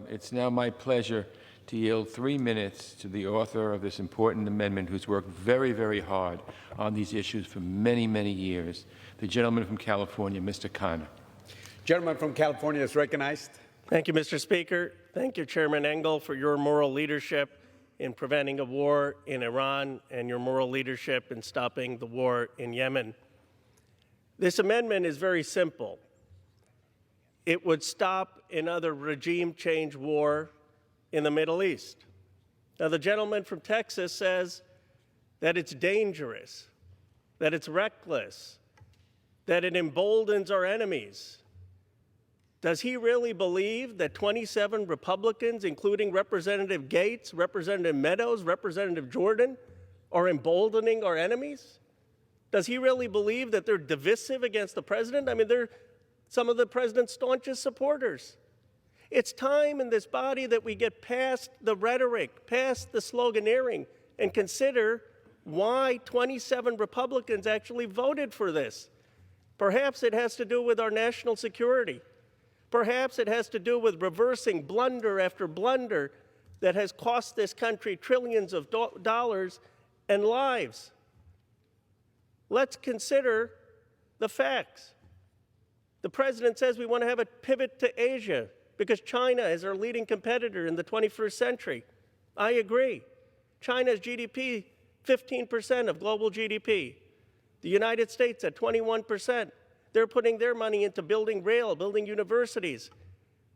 It's now my pleasure to yield 3 minutes to the author of this important amendment, who's worked very, very hard on these issues for many, many years, the gentleman from California, Mr. Khanna. Gentleman from California is recognized. Thank you, Mr. Speaker. Thank you, Chairman Engel, for your moral leadership in preventing a war in Iran and your moral leadership in stopping the war in Yemen. This amendment is very simple. It would stop another regime change war in the Middle East. Now, the gentleman from Texas says that it's dangerous, that it's reckless, that it emboldens our enemies. Does he really believe that 27 Republicans, including Representative Gates, Representative Meadows, Representative Jordan, are emboldening our enemies? Does he really believe that they're divisive against the president? I mean, they're some of the president's staunchest supporters. It's time in this body that we get past the rhetoric, past the sloganeering, and consider why 27 Republicans actually voted for this. Perhaps it has to do with our national security. Perhaps it has to do with reversing blunder after blunder that has cost this country trillions of dollars and lives. Let's consider the facts. The president says we want to have a pivot to Asia because China is our leading competitor in the 21st century. I agree. China's GDP, 15% of global GDP. The United States at 21%. They're putting their money into building rail, building universities.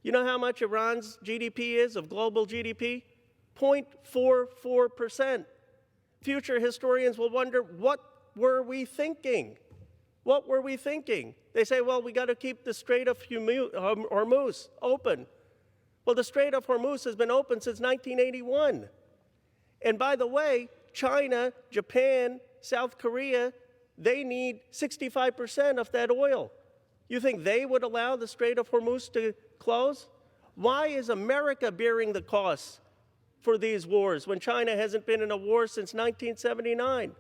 You know how much Iran's GDP is of global GDP? 0.44%. Future historians will wonder, what were we thinking? What were we thinking? They say, well, we got to keep the Strait of Hormuz open. Well, the Strait of Hormuz has been open since 1981. And by the way, China, Japan, South Korea, they need 65% of that oil. You think they would allow the Strait of Hormuz to close? Why is America bearing the costs for these wars when China hasn't been in a war since 1979?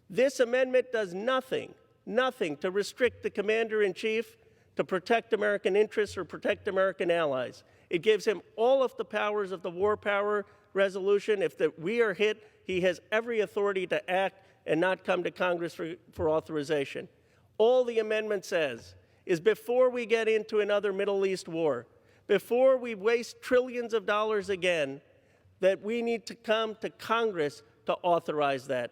This amendment does nothing to restrict the commander-in-chief to protect American interests or protect American allies. It gives him all of the powers of the war power resolution. If we are hit, he has every authority to act and not come to Congress for authorization. All the amendment says is before we get into another Middle East war, before we waste trillions of dollars again, that we need to come to Congress to authorize that.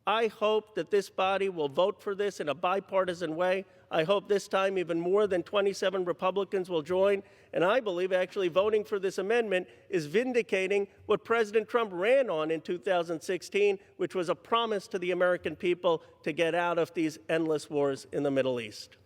I hope that this body will vote for this in a bipartisan way. I hope this time even more than 27 Republicans will join. And I believe actually voting for this amendment is vindicating what President Trump ran on in 2016, which was a promise to the American people to get out of these endless wars in the Middle East.